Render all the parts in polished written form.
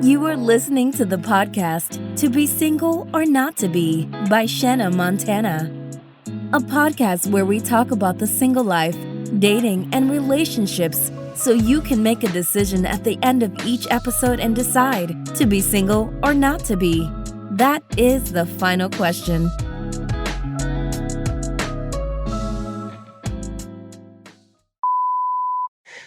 You are listening to the podcast To Be Single or Not to Be by Shanna Montana, a podcast where we talk about the single life, dating, and relationships so you can make a decision at the end of each episode and decide to be single or not to be. That is the final question.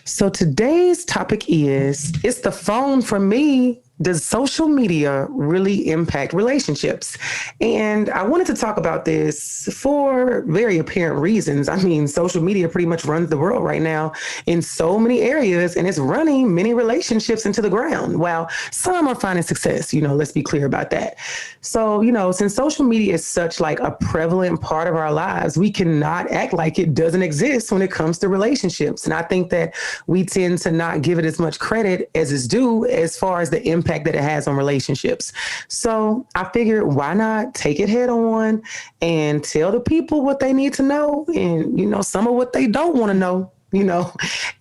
So today's topic is the phone for me. Does social media really impact relationships? And I wanted to talk about this for very apparent reasons. I mean, social media pretty much runs the world right now in so many areas, and it's running many relationships into the ground. While some are finding success, let's be clear about that. So, since social media is such like a prevalent part of our lives, we cannot act like it doesn't exist when it comes to relationships. And I think that we tend to not give it as much credit as it's due as far as the impact that it has on relationships. So I figured, why not take it head on and tell the people what they need to know and, some of what they don't want to know.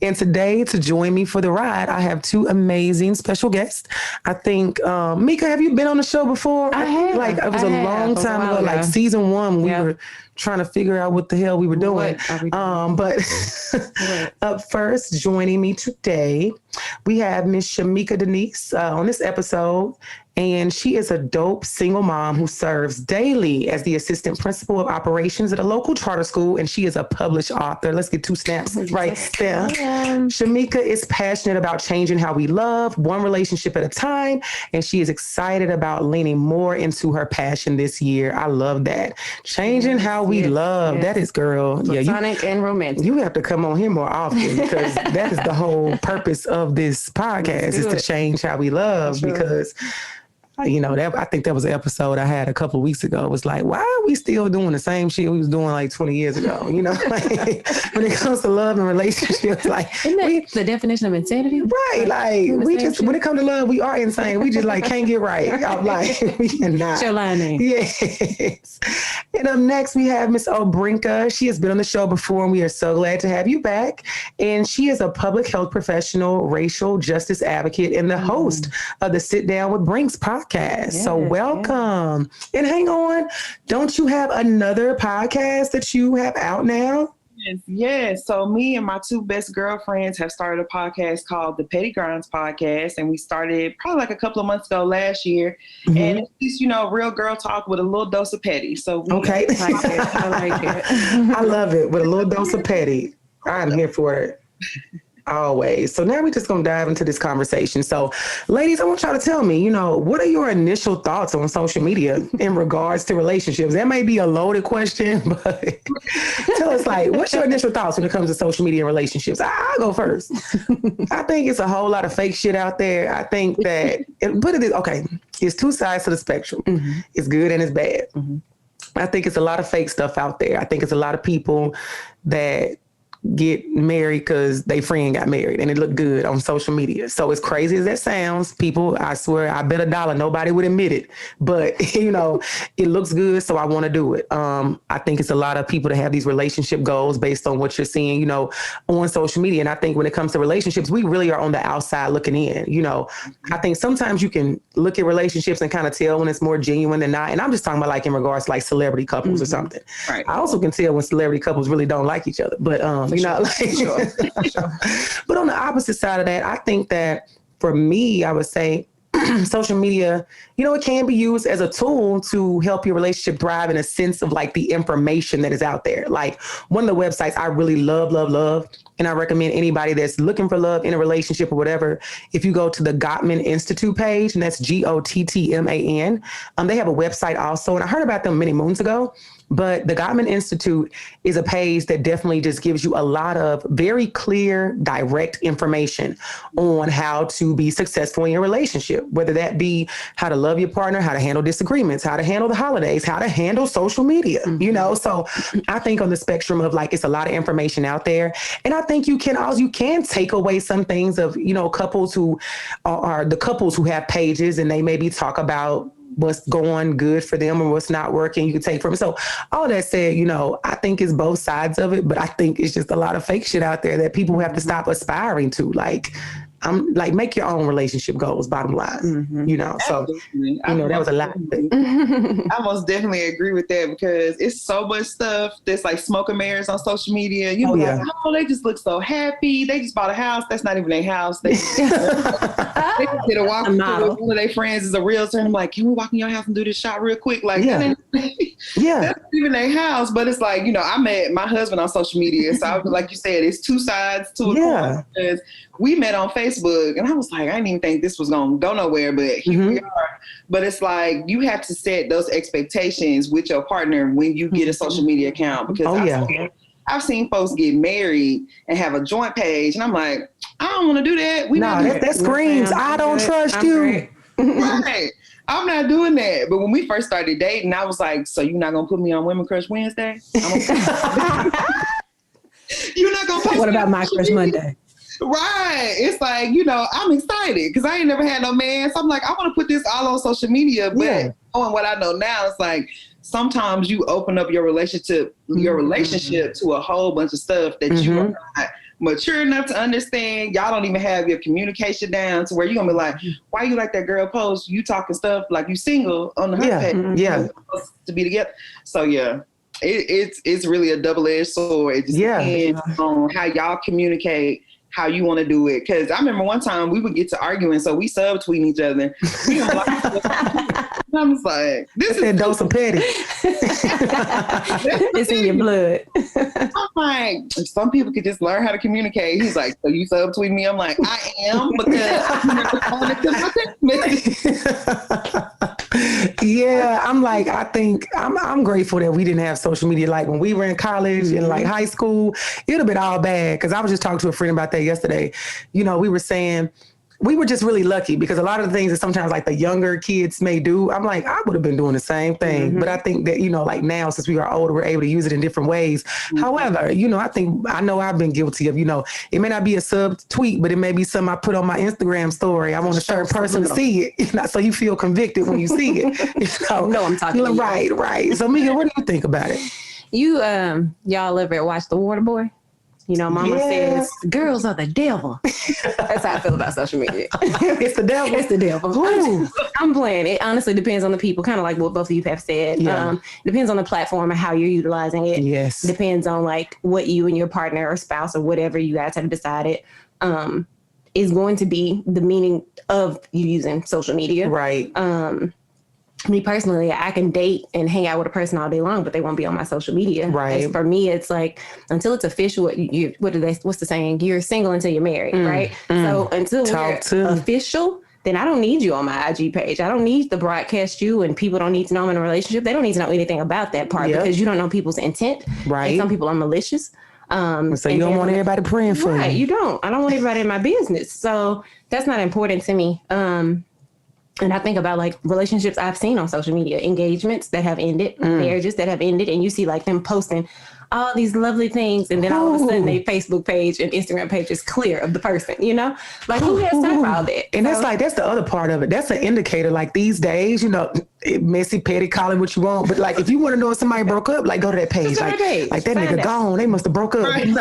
And today, to join me for the ride, I have two amazing special guests. I think, Mika, have you been on the show before? I have. Like, it was a long time ago, like season 1, we were trying to figure out what the hell we were doing. But up first, joining me today, we have Miss Shamika Denise on this episode. And she is a dope single mom who serves daily as the assistant principal of operations at a local charter school. And she is a published author. Let's get 2 snaps right there. Shamika is passionate about changing how we love, one relationship at a time. And she is excited about leaning more into her passion this year. I love that. Changing how we love. That is, girl. Platonic and romantic. You have to come on here more often because that is the whole purpose of this podcast is to change how we love because I think that was an episode I had a couple of weeks ago. It was like, why are we still doing the same shit we was doing like 20 years ago? Like, when it comes to love and relationships, like, isn't that the definition of insanity? Right. Like, when it comes to love, we are insane. We just like can't get right. I'm like, we cannot. Your line name. Yes. And up next, we have Miss Obrinka. She has been on the show before, and we are so glad to have you back. And she is a public health professional, racial justice advocate, and the host of the Sit Down with Brinks podcast. Yes, so welcome. And hang on, don't you have another podcast that you have out now? Yes. So me and my 2 best girlfriends have started a podcast called the Petty Grinds Podcast. And we started probably like a couple of months ago last year. Mm-hmm. And it's just, real girl talk with a little dose of petty. So okay. I like it. I love it. With a little dose of petty. I'm here for it. Always. So now we're just going to dive into this conversation. So ladies, I want y'all to tell me, what are your initial thoughts on social media in regards to relationships? That may be a loaded question, but tell us, like, what's your initial thoughts when it comes to social media and relationships? I'll go first. I think it's a whole lot of fake shit out there. I think that, it's 2 sides to the spectrum. Mm-hmm. It's good and it's bad. Mm-hmm. I think it's a lot of fake stuff out there. I think it's a lot of people that get married because they friend got married and it looked good on social media. So as crazy as that sounds, people, I swear, I bet $1 nobody would admit it, but it looks good, so I want to do it. I think it's a lot of people that have these relationship goals based on what you're seeing, on social media. And I think when it comes to relationships, we really are on the outside looking in. I think sometimes you can look at relationships and kind of tell when it's more genuine than not. And I'm just talking about like in regards to like celebrity couples or something. Right. I also can tell when celebrity couples really don't like each other, but sure. But on the opposite side of that, I think that for me, I would say social media, it can be used as a tool to help your relationship thrive in a sense of like the information that is out there. Like one of the websites I really love, and I recommend anybody that's looking for love in a relationship or whatever, if you go to the Gottman Institute page, and that's Gottman, they have a website also, and I heard about them many moons ago. But the Gottman Institute is a page that definitely just gives you a lot of very clear, direct information on how to be successful in your relationship, whether that be how to love your partner, how to handle disagreements, how to handle the holidays, how to handle social media, So I think on the spectrum of like, it's a lot of information out there. And I think you can take away some things of, couples who are the couples who have pages and they maybe talk about what's going good for them or what's not working, you can take from it. So all that said, I think it's both sides of it, but I think it's just a lot of fake shit out there that people have to stop aspiring to. Like, I'm like, make your own relationship goals, bottom line, you know? So, Absolutely. that was a lot. I most definitely agree with that because it's so much stuff that's like smoke and mirrors on social media. You be like, oh, they just look so happy. They just bought a house. That's not even their house. They just did a walk with one of their friends is a realtor. And I'm like, can we walk in your house and do this shot real quick? Like, that's not even their house. But it's like, you know, I met my husband on social media. So I was, like you said, it's two sides to a coin. Because we met on Facebook and I was like, I didn't even think this was going to go nowhere, but here we are. But it's like, you have to set those expectations with your partner when you get a social media account. Because I've seen folks get married and have a joint page. And I'm like, I don't want to do that. That screams, I don't trust you. Right. I'm not doing that. But when we first started dating, I was like, so you're not going to put me on Women Crush Wednesday? You're not going to post What about My Crush Monday? Right. It's like, you know, I'm excited because I ain't never had no man. So I'm like, I want to put this all on social media. But knowing what I know now, it's like sometimes you open up your relationship to a whole bunch of stuff that you are not mature enough to understand. Y'all don't even have your communication down to where you're going to be like, why you like that girl post? You talking stuff like you single on the page. Yeah. To be together. So, it's really a double-edged sword. It just depends on how y'all communicate, how you want to do it. Because I remember one time we would get to arguing, so we sub-tweeting each other. I'm just like, this is a dose of petty. It's in your blood. I'm like, if some people could just learn how to communicate. He's like, so you subtweet me? I'm like, I am, because I'm never calling it to my text message. Yeah, I'm like, I think I'm grateful that we didn't have social media. Like when we were in college and like high school, it'd have been all bad. Because I was just talking to a friend about that yesterday. You know, we were saying we were just really lucky because a lot of the things that sometimes like the younger kids may do, I'm like, I would have been doing the same thing. But I think that, you know, like now since we are older, we're able to use it in different ways. However, you know, I know I've been guilty of, you know, it may not be a sub tweet, but it may be something I put on my Instagram story. I want a certain person to see it, you know, so you feel convicted when you see it. You know, I'm talking to you. Right. So Mika, what do you think about it? You, y'all ever watch The Waterboy? You know, Mama says, girls are the devil. That's how I feel about social media. It's the devil. It's the devil. I'm playing. It honestly depends on the people, kind of like what both of you have said. Depends on the platform and how you're utilizing it. Yes. Depends on like what you and your partner or spouse or whatever you guys have decided is going to be the meaning of you using social media. Right. Me personally, I can date and hang out with a person all day long, but they won't be on my social media. Right. As for me, it's like until it's official. What's the saying? You're single until you're married, right? So until we're official, then I don't need you on my IG page. I don't need to broadcast you, and people don't need to know I'm in a relationship. They don't need to know anything about that part because you don't know people's intent. Right. And some people are malicious. So you don't want everybody praying for you. Right. You don't. I don't want everybody in my business. So that's not important to me. And I think about like relationships I've seen on social media, engagements that have ended, marriages that have ended, and you see like them posting all these lovely things, and then all of a sudden their Facebook page and Instagram page is clear of the person, you know? Like who has time for all that? And that's the other part of it. That's an indicator. Like these days, you know, messy, petty, call it what you want. But like if you want to know if somebody broke up, like go to that page. Like that nigga gone. They must have broke up. Right.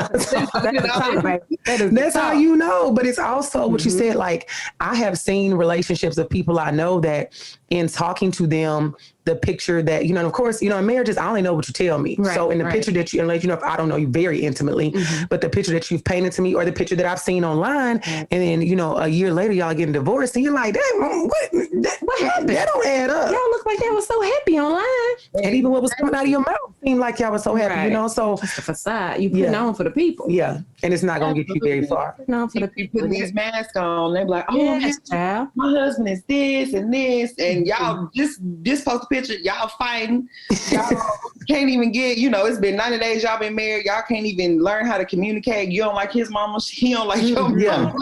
That's how you know. But it's also what you said. Like I have seen relationships of people I know that in talking to them, the picture that, you know, and of course, you know, in marriages, I only know what you tell me. Right, so in the picture that you, and let you know if I don't know you very intimately, but the picture that you've painted to me or the picture that I've seen online, and then, you know, a year later, y'all getting divorced and you're like, what happened? That don't add up. Y'all look like y'all was so happy online. And even what was coming out of your mouth seemed like y'all was so happy, you know, so. Just the facade. You put on for the people. Yeah. And it's not going to get you very far. No, for the people. Putting these masks on, they be like, oh, child. My husband is this and this, and y'all just post a picture, y'all fighting, y'all can't even get, you know, it's been 90 days y'all been married, y'all can't even learn how to communicate. You don't like his mama, he don't like your mama.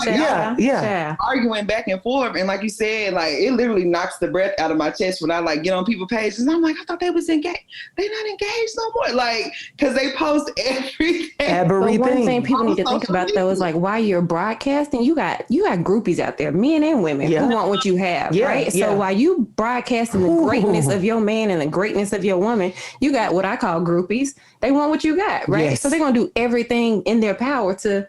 Like, arguing back and forth, and like you said, like it literally knocks the breath out of my chest when I like get on people's pages, and I'm like, I thought they was engaged. They not engaged no more, like because they post everything. But one thing people need to think about though is like while you're broadcasting, you got groupies out there, men and women, who want what you have, right? So while you broadcasting the greatness of your man and the greatness of your woman, you got what I call groupies. They want what you got, right? Yes. So they're gonna do everything in their power to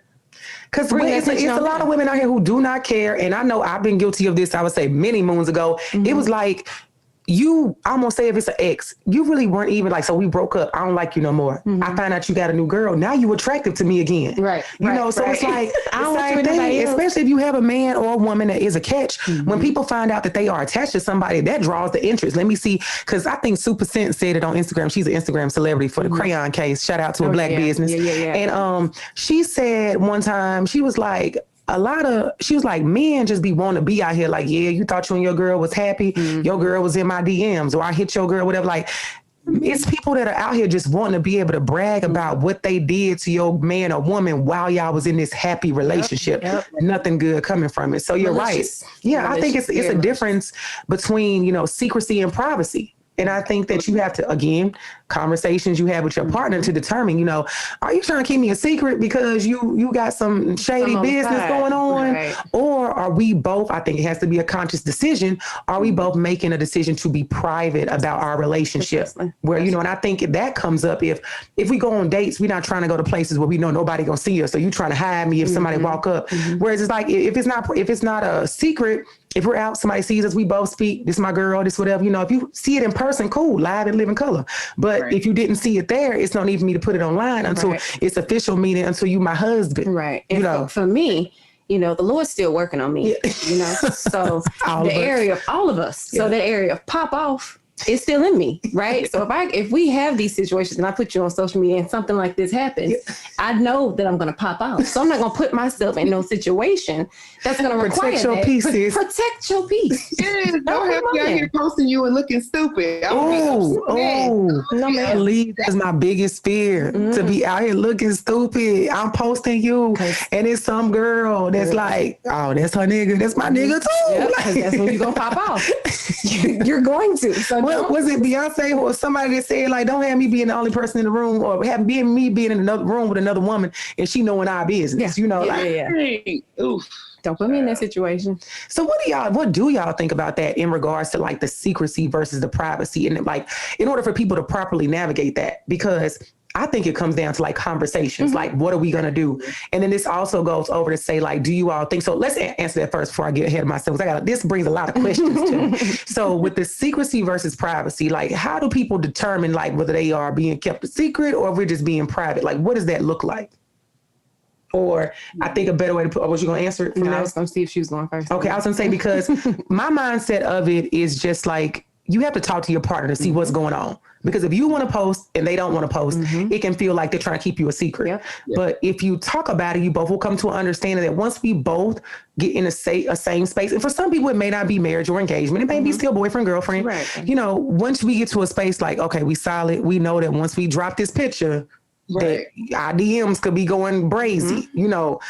Because it's a lot of women out here who do not care. And I know I've been guilty of this, I would say many moons ago. It was like, you, I'm gonna say if it's an ex, you really weren't even like, so we broke up. I don't like you no more. I find out you got a new girl. Now you attractive to me again. Right. You know, so it's like, I don't same want thing, especially if you have a man or a woman that is a catch. When people find out that they are attached to somebody, that draws the interest. Let me see. Cause I think Super Scent said it on Instagram. She's an Instagram celebrity for the crayon case. Shout out to a black business. And she said one time, she was like, men just be wanting to be out here like, yeah, you thought you and your girl was happy. Your girl was in my DMs, or I hit your girl, whatever. Like, it's people that are out here just wanting to be able to brag about what they did to your man or woman while y'all was in this happy relationship. Nothing good coming from it. So you're right. Yeah, I think it's a difference between, you know, secrecy and privacy. And I think that you have to, again, conversations you have with your partner to determine, you know, are you trying to keep me a secret because you got some shady business going on? Or are we both, I think it has to be a conscious decision, are we both making a decision to be private about our relationship? Where, you know, and I think that comes up if we go on dates, we're not trying to go to places where we know nobody gonna see us. So you trying to hide me if somebody walk up. Whereas it's like, if it's not a secret, if we're out, somebody sees us, we both speak, this is my girl, this whatever, you know, if you see it in person, cool, live and live in color. But if you didn't see it there, it's no need for me to put it online until it's official, meaning until you my husband. Right. And you know, for me, you know, the Lord's still working on me, you know, so the area of all of us, so that area of pop off, it's still in me, right? So if we have these situations and I put you on social media and something like this happens, I know that I'm going to pop out. So I'm not going to put myself in no situation that's going to require protect your peace. Protect your peace. Don't have me out here posting you and looking stupid. No man, believe that's my biggest fear, to be out here looking stupid. I'm posting you, and it's some girl that's like, oh, that's her nigga. That's my nigga too. Like, that's when you're going to pop off. You're going to. So was it Beyonce or somebody that said like, don't have me being the only person in the room, or have me being in another room with another woman and she knowing our business, you know? Oof. Don't put me in that situation. So what do y'all think about that in regards to like the secrecy versus the privacy, and like in order for people to properly navigate that? Because I think it comes down to like conversations, like what are we going to do? And then this also goes over to say like, do you all think, so let's answer that first before I get ahead of myself. This brings a lot of questions to me. So with the secrecy versus privacy, like how do people determine like whether they are being kept a secret or if we're just being private? Like what does that look like? Or I think a better way to put, was you going to answer it? I was going to see if she was going first. Okay, I was going to say, because my mindset of it is just like, you have to talk to your partner to see what's going on. Because if you want to post and they don't want to post, it can feel like they're trying to keep you a secret. But if you talk about it, you both will come to an understanding that once we both get in a same space, and for some people it may not be marriage or engagement, it may be still boyfriend, girlfriend. You know, once we get to a space like, okay, we solid, we know that once we drop this picture, that our DMs could be going brazy, you know.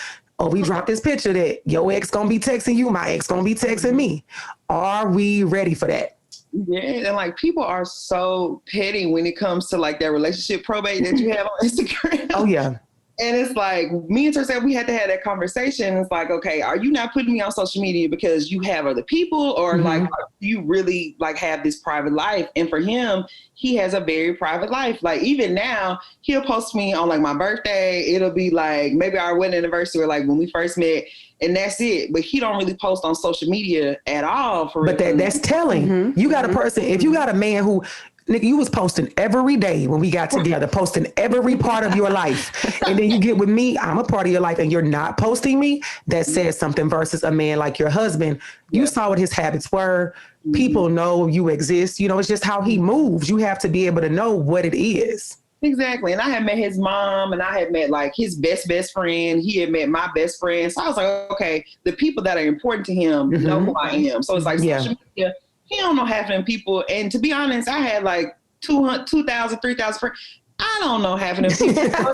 Or we drop this picture that your ex gonna be texting you, my ex gonna be texting me. Are we ready for that? Yeah, and like people are so petty when it comes to like that relationship probate that you have on Instagram. Oh yeah. And it's like, me and Teresa, we had to have that conversation. It's like, okay, are you not putting me on social media because you have other people, or like, do you really like have this private life? And for him, he has a very private life. Like even now, he'll post me on like my birthday. It'll be like maybe our wedding anniversary or like when we first met, and that's it. But he don't really post on social media at all. But that's telling. You got a person, if you got a man who, nigga, you was posting every day when we got together, posting every part of your life. And then you get with me, I'm a part of your life, and you're not posting me, that says something, versus a man like your husband. You saw what his habits were. People know you exist. You know, it's just how he moves. You have to be able to know what it is. Exactly. And I had met his mom, and I had met like his best friend. He had met my best friend. So I was like, okay, the people that are important to him know who I am. So it's like social media, he don't know half of them people. And to be honest, I had like 2,000, 3,000 friends. I don't know half of them people.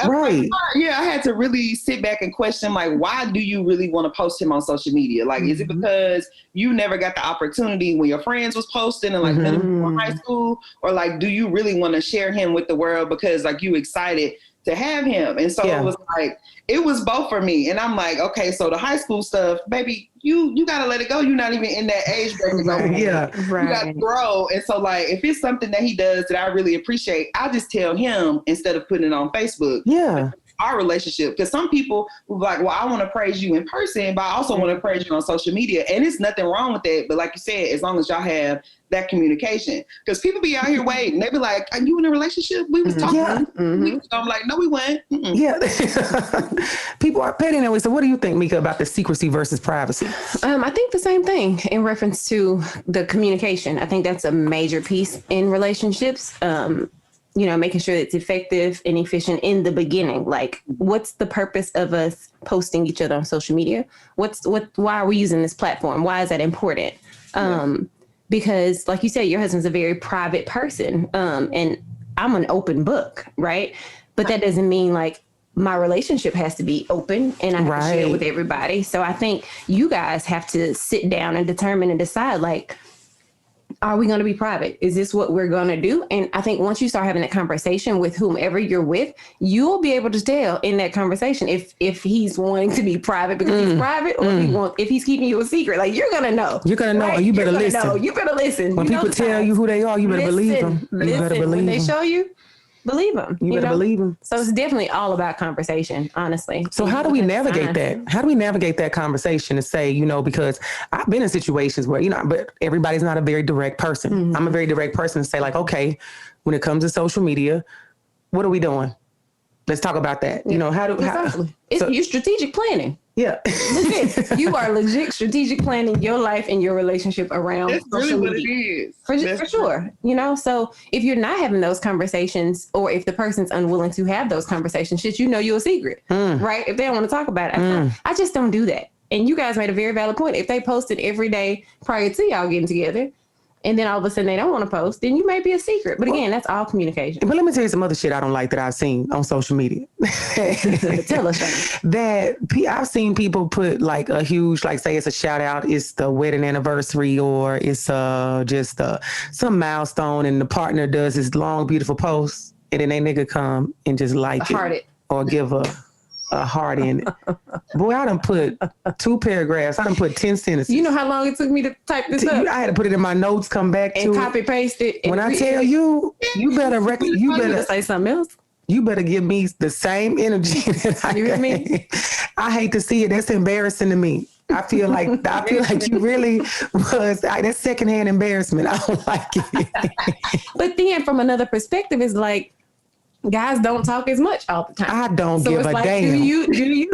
Right. Yeah, I had to really sit back and question, like, why do you really want to post him on social media? Like, is it because you never got the opportunity when your friends was posting and like in high school? Or like, do you really want to share him with the world because like you excited to have him? And so it was like, it was both for me. And I'm like, okay, so the high school stuff, baby, you got to let it go. You're not even in that age bracket. You got to grow. And so like, if it's something that he does that I really appreciate, I'll just tell him instead of putting it on Facebook. Yeah. our relationship. Because some people will be like, well, I want to praise you in person, but I also want to praise you on social media. And it's nothing wrong with that. But like you said, as long as y'all have that communication, because people be out here waiting. They be like, are you in a relationship? We was talking. Yeah. I'm like, no, we weren't. Yeah. People are petty that way. So what do you think, Mika, about the secrecy versus privacy? I think the same thing in reference to the communication. I think that's a major piece in relationships. Making sure it's effective and efficient in the beginning. Like, what's the purpose of us posting each other on social media? Why are we using this platform? Why is that important? Because like you said, your husband's a very private person. And I'm an open book, right? But that doesn't mean like my relationship has to be open and I have to share it with everybody. So I think you guys have to sit down and determine and decide, like, are we going to be private? Is this what we're going to do? And I think once you start having that conversation with whomever you're with, you'll be able to tell in that conversation if he's wanting to be private because he's private, or if he's keeping you a secret. Like, you're going to know. You're going to know, right? You better listen. You better listen. When people tell you who they are, you better believe them. You better believe when they them. show you, believe them. You better believe them. So it's definitely all about conversation, honestly. So how do we navigate that? How do we navigate that conversation to say, because I've been in situations where, but everybody's not a very direct person. Mm-hmm. I'm a very direct person to say, like, okay, when it comes to social media, what are we doing? Let's talk about that. You're strategic planning. Yeah. Legit. You are legit strategic planning your life and your relationship around That's social really media. what it is. For sure. So if you're not having those conversations, or if the person's unwilling to have those conversations, you're a secret, right? If they don't want to talk about it. I just don't do that. And you guys made a very valid point. If they posted every day prior to y'all getting together, and then all of a sudden they don't want to post, then you may be a secret. But again, that's all communication. But let me tell you some other shit I don't like that I've seen on social media. Tell us. That I've seen people put like a huge, like, say it's a shout out, it's the wedding anniversary, or it's just some milestone, and the partner does this long, beautiful post, and then they nigga come and just like it or give a heart in it. Boy, I done put 2 paragraphs. I done put 10 sentences. You know how long it took me to type this up? I had to put it in my notes, come back and to copy paste it. When I tell you, you better say something else. You better give me the same energy that I hear me? I hate to see it. That's embarrassing to me. I feel like you really was. That's secondhand embarrassment. I don't like it. But then from another perspective, it's like, guys don't talk as much all the time. I don't give a damn. Do you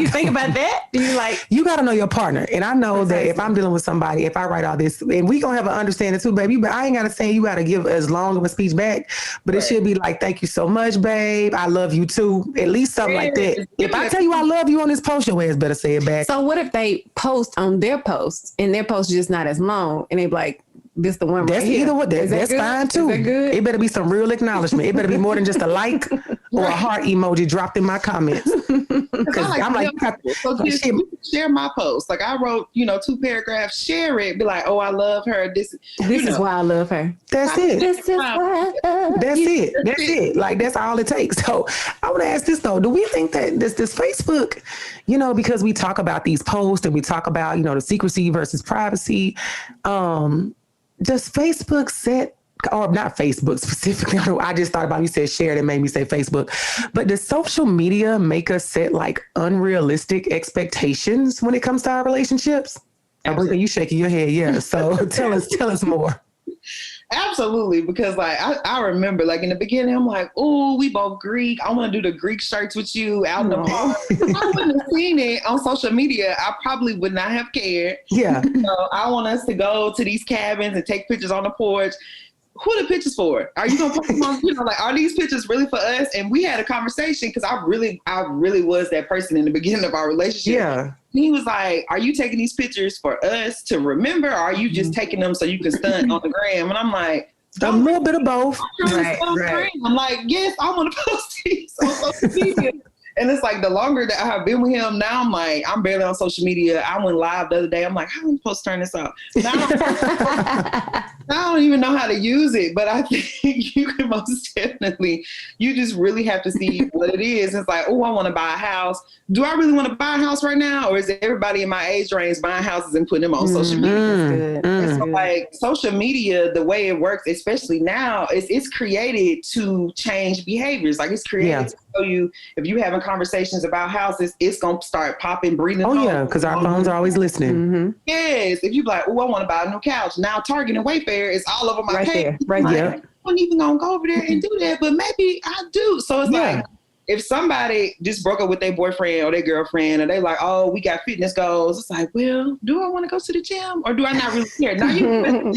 think about that? Do you like? You got to know your partner. And I know that if I'm dealing with somebody, if I write all this, and we going to have an understanding too, baby, but I ain't got to say you got to give as long of a speech back, but it should be like, thank you so much, babe. I love you too. At least something like that. If I tell you I love you on this post, your ass better say it back. So what if they post on their post and their post is just not as long, and they be like, this the one that's right either here. What that's fine too. Is that good? It better be some real acknowledgement. It better be more than just a like or a heart emoji dropped in my comments. Because I'm like, share my post. Like, I wrote, 2 paragraphs. Share it. Be like, oh, I love her. This is why I love her. That's it. This is why I love That's it. That's it. Like, that's all it takes. So I want to ask this though: do we think that this Facebook, because we talk about these posts and we talk about the secrecy versus privacy, does Facebook set, or not Facebook specifically, I just thought about, you said share, that made me say Facebook, but does social media make us set like unrealistic expectations when it comes to our relationships? Absolutely. You shaking your head, yeah. So tell us more. Absolutely, because like I remember, like in the beginning, I'm like, oh, we both Greek. I want to do the Greek shirts with you out in the park. I wouldn't have seen it on social media. I probably would not have cared. Yeah. I want us to go to these cabins and take pictures on the porch. Who are the pictures for? Are you gonna put them on? Are these pictures really for us? And we had a conversation because I really was that person in the beginning of our relationship. Yeah. He was like, are you taking these pictures for us to remember, or are you just taking them so you can stunt on the gram? And I'm like, a little bit of both. Right. I'm like, yes, I want to post these on social media. And it's like, the longer that I have been with him, now I'm like, I'm barely on social media. I went live the other day. I'm like, how am I supposed to turn this off? Now, I don't even know how to use it, but I think you can most definitely, you just really have to see what it is. It's like, oh, I want to buy a house. Do I really want to buy a house right now? Or is everybody in my age range buying houses and putting them on social media? So like social media, the way it works, especially now, it's created to change behaviors. Like, it's created to show you if you having conversations about houses, it's gonna start popping, breathing. Oh yeah, because our phones are always listening. Mm-hmm. Yes, if you be like, oh, I want to buy a new couch. Now Target and Wayfair is all over my Right page. there, right Like, there. I'm not even gonna go over there and do that, but maybe I do. So it's like, if somebody just broke up with their boyfriend or their girlfriend, and they like, oh, we got fitness goals, it's like, well, do I want to go to the gym or do I not really care? Now you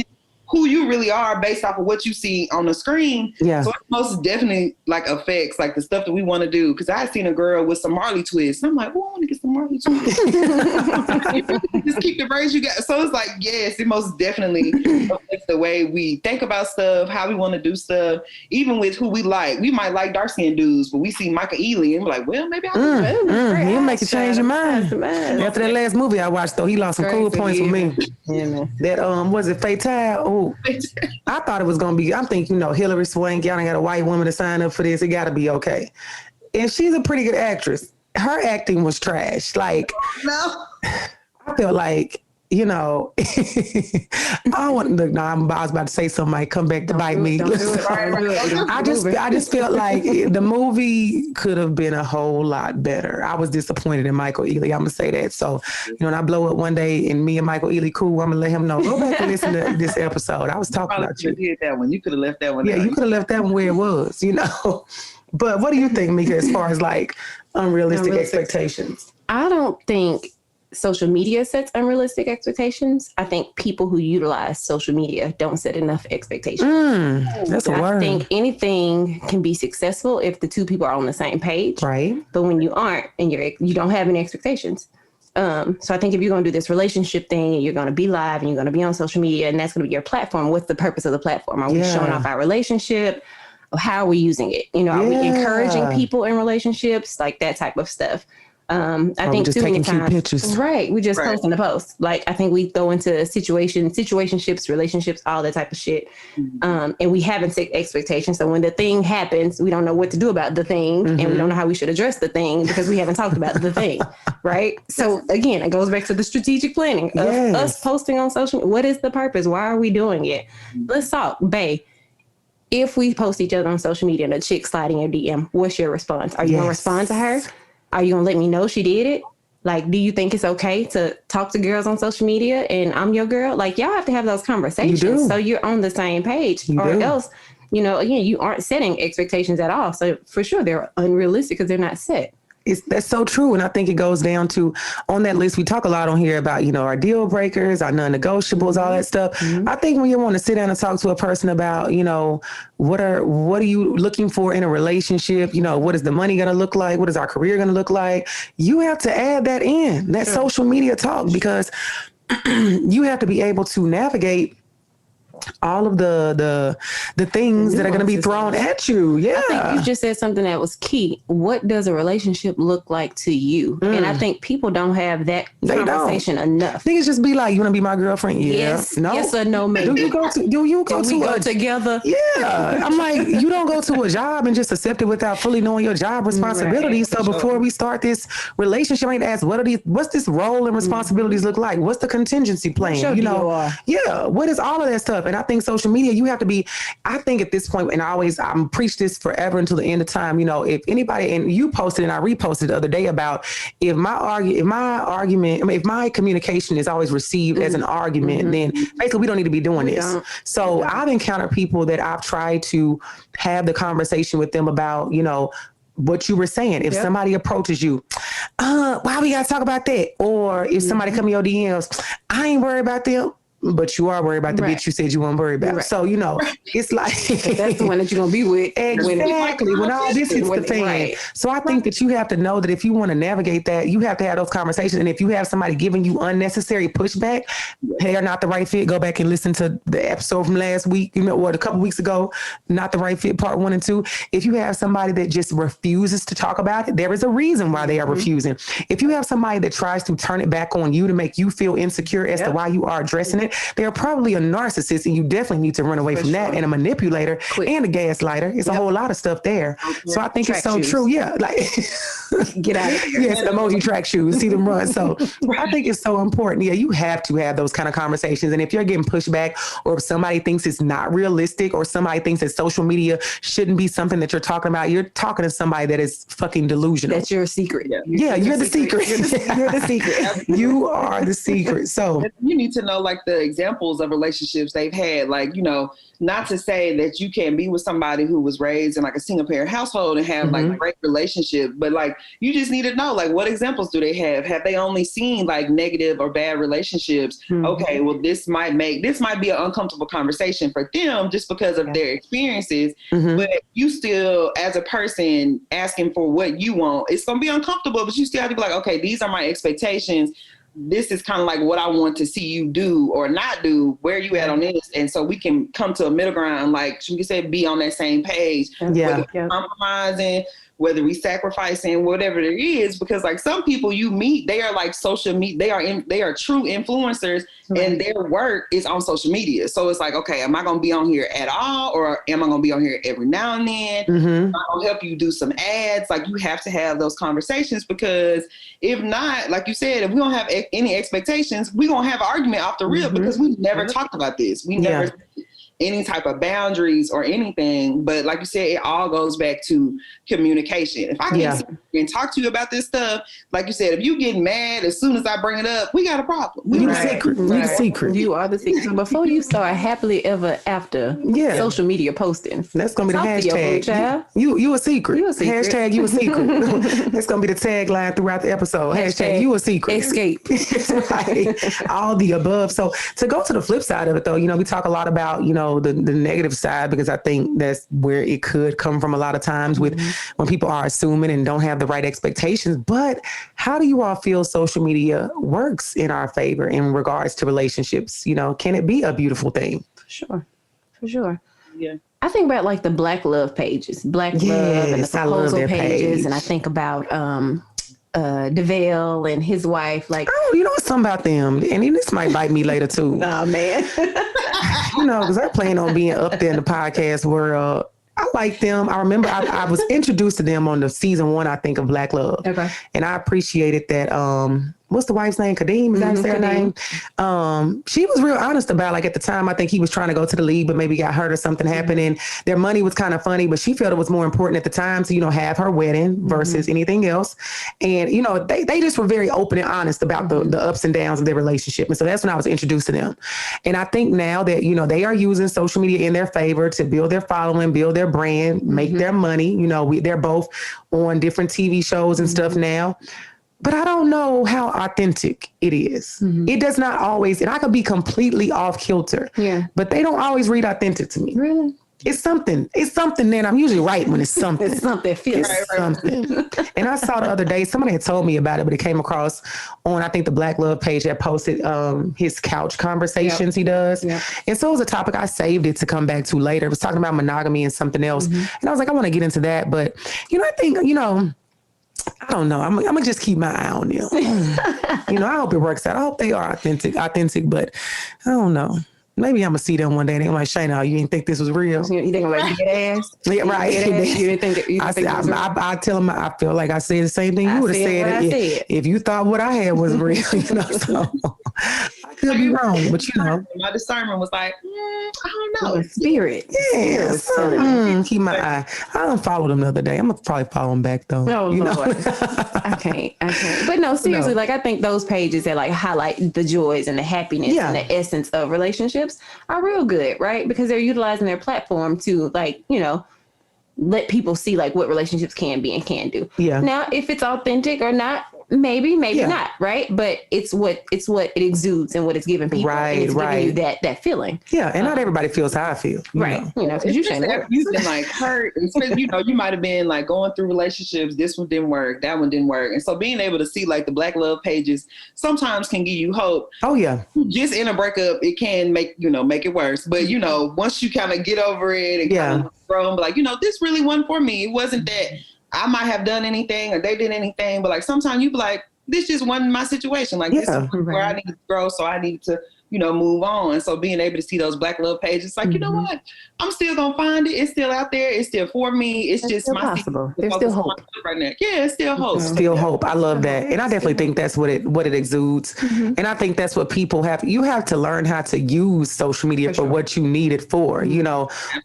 who you really are based off of what you see on the screen. Yeah. So it most definitely like affects like the stuff that we want to do. Because I seen a girl with some Marley twists. I'm like, oh, I want to get some Marley twists. Just keep the braids you got. So it's like, yes, it most definitely affects the way we think about stuff, how we want to do stuff, even with who we like. We might like dark skinned dudes, but we see Michael Ealy and we're like, well, maybe I'll He'll make you change your mind. After that last movie I watched, though, he lost some cool points with me. Yeah, man. That was it Fatale? Oh, I thought it was gonna be. I'm thinking, Hillary Swank, y'all ain't got a white woman to sign up for this. It got to be okay. And she's a pretty good actress. Her acting was trash. Like, no. I felt like, I want look. No, I was about to say something might come back to bite me. I just felt like the movie could have been a whole lot better. I was disappointed in Michael Ealy. I'm gonna say that. So, when I blow up one day and me and Michael Ealy cool, I'm gonna let him know. Go back and listen to this episode. I was talking about you. Did that one. You could have left that one. Yeah, you could have left that one where it was. But what do you think, Mika, as far as like unrealistic expectations? I don't think social media sets unrealistic expectations. I think people who utilize social media don't set enough expectations. That's a word. I think anything can be successful if the two people are on the same page. Right. But when you aren't and you don't have any expectations. So I think if you're going to do this relationship thing and you're going to be live and you're going to be on social media and that's going to be your platform, what's the purpose of the platform? Are we showing off our relationship? Or how are we using it? Are we encouraging people in relationships? Like that type of stuff. I think just too many taking times, cute pictures. right? We just posting the post. Like I think we go into situationships, relationships, all that type of shit, and we haven't set expectations. So when the thing happens, we don't know what to do about the thing, and we don't know how we should address the thing because we haven't talked about the thing, right? So again, it goes back to the strategic planning of us posting on social media. What is the purpose? Why are we doing it? Let's talk, bae. If we post each other on social media and a chick sliding your DM, what's your response? Are you gonna respond to her? Are you going to let me know she did it? Like, do you think it's okay to talk to girls on social media and I'm your girl? Like, y'all have to have those conversations so you're on the same page else, again, you aren't setting expectations at all. So for sure, they're unrealistic because they're not set. That's so true. And I think it goes down to, on that list, we talk a lot on here about, our deal breakers, our non-negotiables, all that stuff. I think when you want to sit down and talk to a person about, what are you looking for in a relationship? What is the money going to look like? What is our career going to look like? You have to add that in, that social media talk, because you have to be able to navigate all of the things that are going to be thrown at you. Yeah. I think you just said something that was key. What does a relationship look like to you? And I think people don't have that conversation enough. Niggas just be like, you want to be my girlfriend? Yeah. Yes. No. Yes or no, maybe. Do you go together? Yeah. I'm like, you don't go to a job and just accept it without fully knowing your job responsibilities. Right. So before we start this relationship, I need to ask, what's this role and responsibilities look like? What's the contingency plan? What is all of that stuff? And I think social media, you have to be, I think at this point, and I'm preach this forever until the end of time, if anybody, and you posted and I reposted the other day about if my communication is always received as an argument, then basically we don't need to be doing this. So I've encountered people that I've tried to have the conversation with them about, what you were saying. If somebody approaches you, why we got to talk about that? Or if somebody come in your DMs, I ain't worried about them. But you are worried about the bitch you said you weren't worried about. Right. So, it's like... that's the one that you're going to be with. Exactly. When all this hits the fan. Right. So I think that you have to know that if you want to navigate that, you have to have those conversations. And if you have somebody giving you unnecessary pushback, hey, are not the right fit, go back and listen to the episode from last week, or a couple weeks ago, not the right fit, part 1 and 2. If you have somebody that just refuses to talk about it, there is a reason why they are refusing. If you have somebody that tries to turn it back on you to make you feel insecure as to why you are addressing it, it, they're probably a narcissist, and you definitely need to run away from that, and a manipulator and a gaslighter. It's a whole lot of stuff there. So I think it's so true. Yeah, like get out of here. Yes, emoji track shoes, see them run. So I think it's so important. Yeah, you have to have those kind of conversations. And if you're getting pushback, or if somebody thinks it's not realistic, or somebody thinks that social media shouldn't be something that you're talking about, you're talking to somebody that is fucking delusional. That's your secret. You're the secret. You're the secret. You are the secret. So you need to know like the examples of relationships they've had. Like, you know, not to say that you can't be with somebody who was raised in like a single parent household and have like a great relationship, but like you just need to know like what examples do they have? Have they only seen like negative or bad relationships? Okay, well this might be an uncomfortable conversation for them just because of their experiences. But you still, as a person asking for what you want, it's gonna be uncomfortable, but you still have to be like, okay, these are my expectations. This is kind of like what I want to see you do or not do. Where you at on this? And so we can come to a middle ground, like we said, be on that same page. Whether we're compromising, whether we sacrificing, whatever it is, because like some people you meet, they are like social media, they are true influencers, and their work is on social media. So it's like, okay, am I going to be on here at all, or am I going to be on here every now and then? Am I going to help you do some ads? Like you have to have those conversations, because if not, like you said, if we don't have any expectations, we're going to have an argument off the rip because we never talked about this. We never any type of boundaries or anything. But like you said, it all goes back to communication. If I can't sit and talk to you about this stuff, like you said, if you get mad as soon as I bring it up, we got a problem. You're the secret. You're the secret. You are the secret. So before you start happily ever after social media posting, that's gonna be the hashtag. You a secret. You a secret. Hashtag you a secret. That's gonna be the tagline throughout the episode. Hashtag you a secret. Escape. Right. All the above. So to go to the flip side of it though, you know, we talk a lot about, you know, the negative side, because I think that's where it could come from a lot of times with when people are assuming and don't have the right expectations. But how do you all feel social media works in our favor in regards to relationships? You know, can it be a beautiful thing? For sure. Yeah. I think about like the Black Love pages, Black Love and the proposal pages. And I think about DeVale and his wife. Like, oh, you know something about them. And this might bite me later too. Oh, man. You know, because I plan on being up there in the podcast world. I like them. I remember I was introduced to them on the season 1, I think, of Black Love. Okay. And I appreciated that. What's the wife's name? Kadeem, is that her name? She was real honest about, like, at the time, I think he was trying to go to the league, but maybe got hurt or something happened. And their money was kind of funny, but she felt it was more important at the time to, you know, have her wedding versus anything else. And, you know, they just were very open and honest about the ups and downs of their relationship. And so that's when I was introduced to them. And I think now that, you know, they are using social media in their favor to build their following, build their brand, make their money. You know, they're both on different TV shows and stuff now. But I don't know how authentic it is. It does not always, and I could be completely off kilter. Yeah. But they don't always read authentic to me. Really? It's something. It's something that I'm usually right when it's something. It's something. It's something. And I saw the other day, somebody had told me about it, but it came across on, I think, the Black Love page that posted his couch conversations he does. Yep. And so it was a topic I saved it to come back to later. It was talking about monogamy and something else. And I was like, I want to get into that. But, you know, I think, you know, I don't know. I'm gonna just keep my eye on them. You know, I hope it works out. I hope they are authentic, but I don't know. Maybe I'm gonna see them one day and they're like, Shayna, you didn't think this was real? You think I'm like dead ass? Yeah, right. You didn't think it was real? I tell them, I feel like I said the same thing you would have said if you thought what I had was real. You know, so I could be wrong, but you know, my discernment was like, I don't know, spirit. Yeah, keep my eye. I unfollowed them the other day. I'm gonna probably follow them back though. Oh, you know? I can't. But no, seriously, like I think those pages that like highlight the joys and the happiness and the essence of relationships are real good, right? Because they're utilizing their platform to, like, you know, let people see like what relationships can be and can do. Yeah. Now, if it's authentic or not, maybe not, right? But it's what it exudes and what it's giving people. Right, and it's giving you that feeling. Yeah, and not everybody feels how I feel. Right. Know. You know, because you've been like hurt. You know, you might have been like going through relationships. This one didn't work. That one didn't work. And so being able to see like the Black Love pages sometimes can give you hope. Oh yeah. Just in a breakup, it can make it worse. But you know, once you kind of get over it and kind of grow and be like, you know, this really wasn't for me. It wasn't that I might have done anything or they did anything, but like sometimes you be like, this just wasn't my situation. Like this is where I need to grow, so I need to move on. So being able to see those Black love pages, like, you know what? I'm still going to find it. It's still out there. It's still for me. It's just my possible. There's still hope right now. Yeah, it's still hope. Still hope. I love that. And I definitely think that's what it exudes. And I think that's what people you have to learn how to use social media for what you need it for.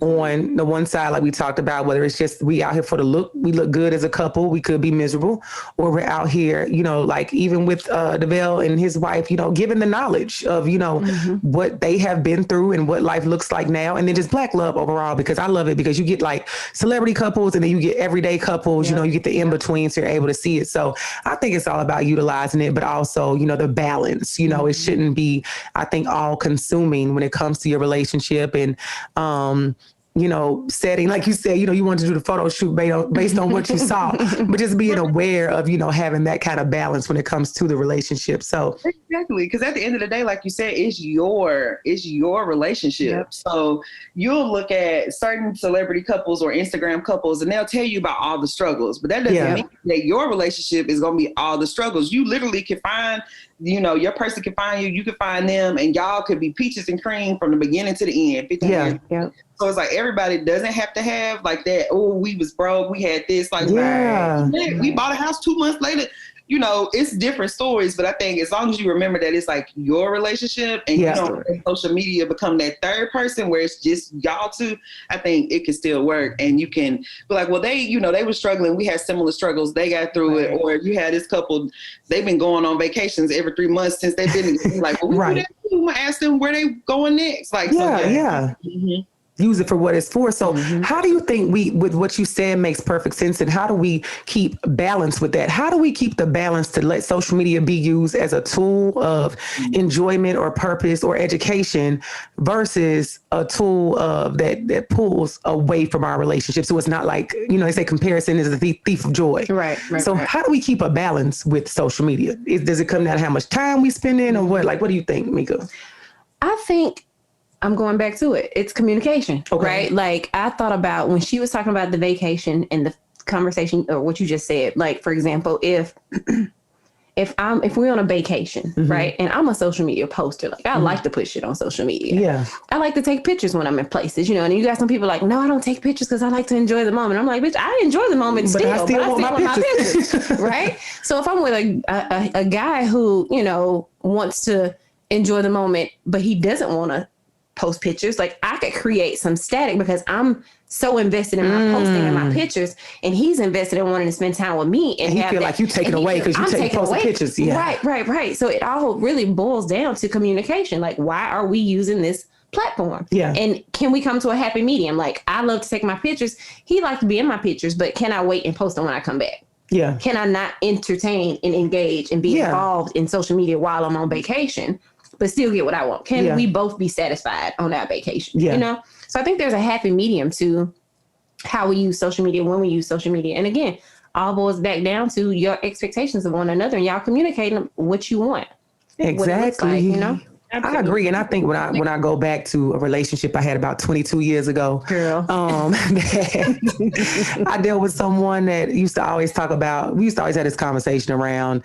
On the one side, like we talked about, whether it's just we out here for the look, we look good as a couple, we could be miserable, or we're out here, like even with DeVale and his wife, giving the knowledge of, what they have been through and what life looks like now. And then just Black love overall, because I love it, because you get like celebrity couples and then you get everyday couples, you get the in-between, so you're able to see it. So I think it's all about utilizing it, but also, the balance, it shouldn't be, I think, all consuming when it comes to your relationship. And, setting, like you said, you wanted to do the photo shoot based on what you saw, but just being aware of, having that kind of balance when it comes to the relationship. So exactly. Because at the end of the day, like you said, it's your relationship. Yep. So you'll look at certain celebrity couples or Instagram couples and they'll tell you about all the struggles, but that doesn't mean that your relationship is going to be all the struggles. You literally can find, your person can find you, you can find them, and y'all could be peaches and cream from the beginning to the end. 15 years. Yeah. So it's like everybody doesn't have to have like that. Oh, we was broke. We had this. Like, we bought a house 2 months later. It's different stories. But I think as long as you remember that it's like your relationship and you don't let social media become that third person where it's just y'all two, I think it can still work. And you can be like, well, they were struggling. We had similar struggles. They got through it. Or you had this couple, they've been going on vacations every 3 months since they've been like, well, we do that too. I'm gonna ask them where they going next. Like, use it for what it's for. So how do you think with what you said makes perfect sense, and how do we keep balance with that? How do we keep the balance to let social media be used as a tool of enjoyment or purpose or education versus a tool of that pulls away from our relationship? So it's not like, they say comparison is the thief of joy. Right. So how do we keep a balance with social media? Does it come down to how much time we spend in, or what? Like, what do you think, Mika? I think I'm going back to it. It's communication, right? Like I thought about when she was talking about the vacation and the conversation, or what you just said. Like, for example, if we're on a vacation, right, and I'm a social media poster, like I like to put shit on social media. Yeah, I like to take pictures when I'm in places, and you got some people like, no, I don't take pictures because I like to enjoy the moment. I'm like, bitch, I enjoy the moment but I still want my pictures, right? So if I'm with a guy who wants to enjoy the moment, but he doesn't want to post pictures, like I could create some static because I'm so invested in my posting and my pictures, and he's invested in wanting to spend time with me. And he feel like you taking away because you take posting pictures. Yeah. Right. So it all really boils down to communication. Like, why are we using this platform? Yeah. And can we come to a happy medium? Like, I love to take my pictures. He likes to be in my pictures, but can I wait and post them when I come back? Yeah. Can I not entertain and engage and be involved in social media while I'm on vacation, but still get what I want? Can we both be satisfied on our vacation? Yeah. So I think there's a happy medium to how we use social media, when we use social media. And again, all boils back down to your expectations of one another and y'all communicating what you want. Exactly. What it looks like, I agree. And I think when I go back to a relationship I had about 22 years ago, I dealt with someone that used to always talk about, we used to always have this conversation around,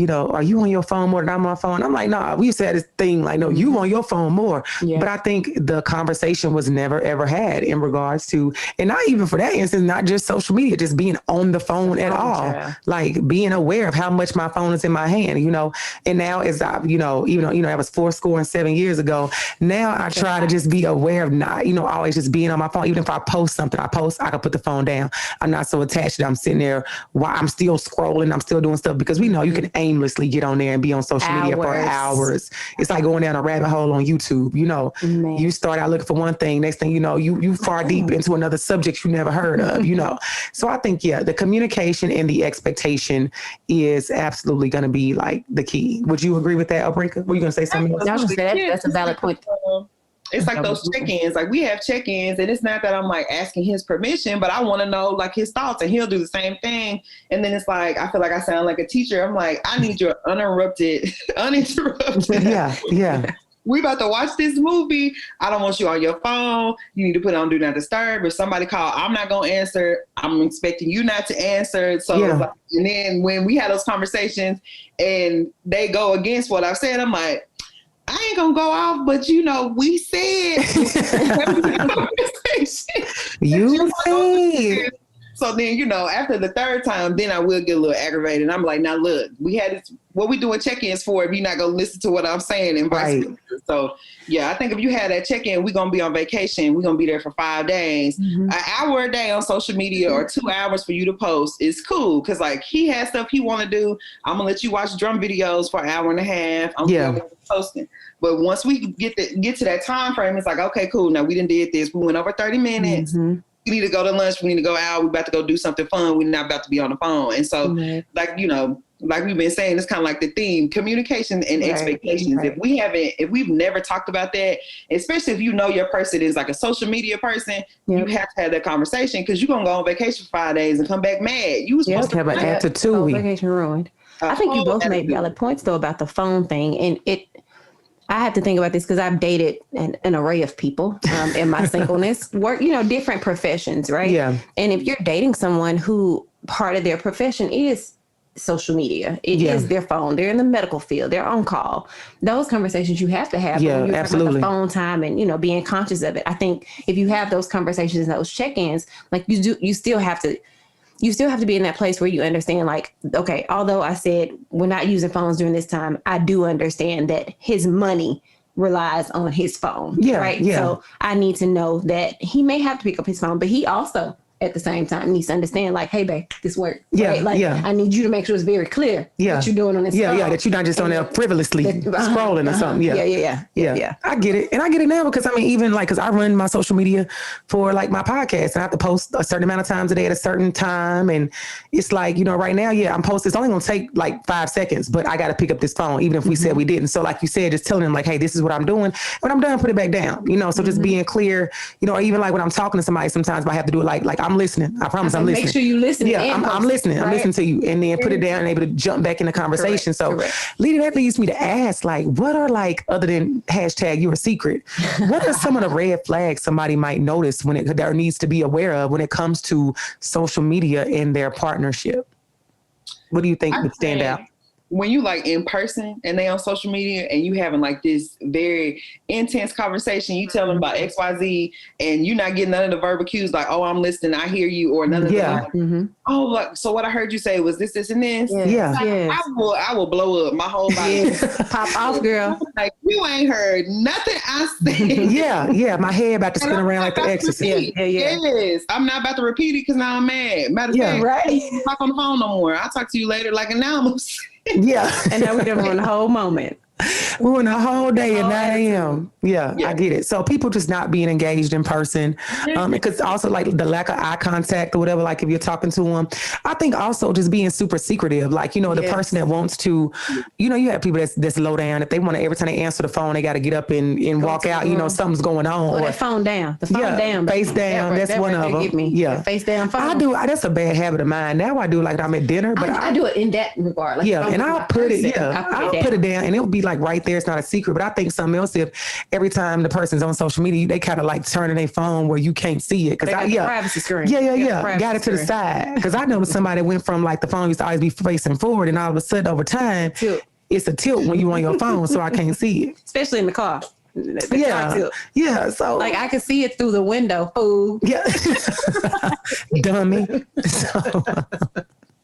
are you on your phone more than I'm on my phone? I'm like, nah, we used to have this thing like, no, you on your phone more. Yeah. But I think the conversation was never, ever had in regards to, and not even for that instance, not just social media, just being on the phone at all. Yeah. Like being aware of how much my phone is in my hand, and now as I, even though, I was 7 years ago. Now I try to just be aware of not, always just being on my phone. Even if I post something, I can put the phone down. I'm not so attached that I'm sitting there while I'm still scrolling. I'm still doing stuff, because we know you can aimlessly get on there and be on social media for hours. It's like going down a rabbit hole on YouTube. You start out looking for one thing. Next thing you know, you far deep into another subject you never heard of, So I think, the communication and the expectation is absolutely going to be like the key. Would you agree with that, Obrika? Were you going to say something else? That's a valid point. It's like those check-ins. Like we have check-ins, and it's not that I'm like asking his permission, but I want to know like his thoughts, and he'll do the same thing. And then it's like, I feel like I sound like a teacher. I'm like, I need your uninterrupted. Yeah. We about to watch this movie. I don't want you on your phone. You need to put it on Do Not Disturb. If somebody call, I'm not going to answer. I'm expecting you not to answer. So, and then when we had those conversations and they go against what I've said, I'm like, I ain't gonna go off, but we said you said. So then, after the third time, then I will get a little aggravated. And I'm like, now look, we had this, what we doing check-ins for if you're not going to listen to what I'm saying and vice versa. So, yeah, I think if you had that check-in, we're going to be on vacation. We're going to be there for 5 days. An hour a day on social media or 2 hours for you to post is cool. Because, like, he has stuff he want to do. I'm going to let you watch drum videos for an hour and a half. I'm going to posting. But once we get to that time frame, it's like, okay, cool. Now, we done did this. We went over 30 minutes. We need to go to lunch. We need to go out. We're about to go do something fun. We're not about to be on the phone. And so, like we've been saying, it's kind of like the theme, communication and expectations. Right. If we've never talked about that, especially if your person is like a social media person, you have to have that conversation because you're going to go on vacation for 5 days and come back mad. You was supposed to have an attitude. Vacation ruined. I think you both made valid points though about the phone thing. And I have to think about this because I've dated an array of people in my singleness, work, different professions, right? Yeah. And if you're dating someone who part of their profession is social media, it is their phone, they're in the medical field, they're on call. Those conversations you have to have. Yeah, absolutely. The phone time and, being conscious of it. I think if you have those conversations and those check-ins, like you still have to be in that place where you understand, like, okay, although I said we're not using phones during this time, I do understand that his money relies on his phone. Yeah, right. Yeah. So I need to know that he may have to pick up his phone, but he also at the same time needs to understand, like, hey, babe, this worked. Yeah, right? Like, I need you to make sure it's very clear what you're doing on this phone. Yeah, that you're not just on there frivolously scrolling or something. Yeah. I get it. And I get it now because, even because I run my social media for, like, my podcast and I have to post a certain amount of times a day at a certain time. And it's like, right now, I'm posting. It's only going to take, like, 5 seconds, but I got to pick up this phone, even if we said we didn't. So, like you said, just telling them, like, hey, this is what I'm doing. When I'm done, put it back down, so just being clear, or even, like, when I'm talking to somebody, sometimes I have to do it like I'm listening. I promise I'm listening. Make sure you listen. Yeah, I'm listening. Right? I'm listening to you. And then put it down and able to jump back in the conversation. Correct. That leads me to ask, like, what are, like, other than hashtag you're a secret, what are some of the red flags somebody might notice that needs to be aware of when it comes to social media in their partnership? What do you think would stand out? When you like in person and they on social media and you having like this very intense conversation, you tell them about XYZ and you're not getting none of the verbal cues like, oh, I'm listening, I hear you, or none of that. Oh, like, so what I heard you say was this, and this. Yeah. Like, I will blow up my whole body. Pop off, girl. Like, you ain't heard nothing I said. Yeah. My head about to spin around like the Exorcist. Yes. I'm not about to repeat it because now I'm mad. Matter of fact, right. Talk on the phone no more. I'll talk to you later. Like, and now I'm Yeah. And now we're doing the whole moment. We went a whole day at 9 a.m. Yeah, I get it. So people just not being engaged in person. Because also like the lack of eye contact or whatever, like if you're talking to them, I think also just being super secretive. Like, the person that wants to, you have people that's low down. If they want to, every time they answer the phone, they got to get up and walk out, something's going on. Or the phone down. The phone down. Face down. That's one of them. Yeah. Face down phone. I do. That's a bad habit of mine. Now I do like I'm at dinner, but I do it in that regard. Like and I'll put it, I'll put it down and it'll be like right there. It's not a secret, but I think something else, if every time the person's on social media, they kind of like turning their phone where you can't see it. Cause privacy screen. Got it to the side. Cause I know somebody went from like the phone used to always be facing forward and all of a sudden over time, it's a tilt when you on your phone. So I can't see it. Especially in the car. Yeah. So like I can see it through the window. Fool. Yeah. Dummy. So.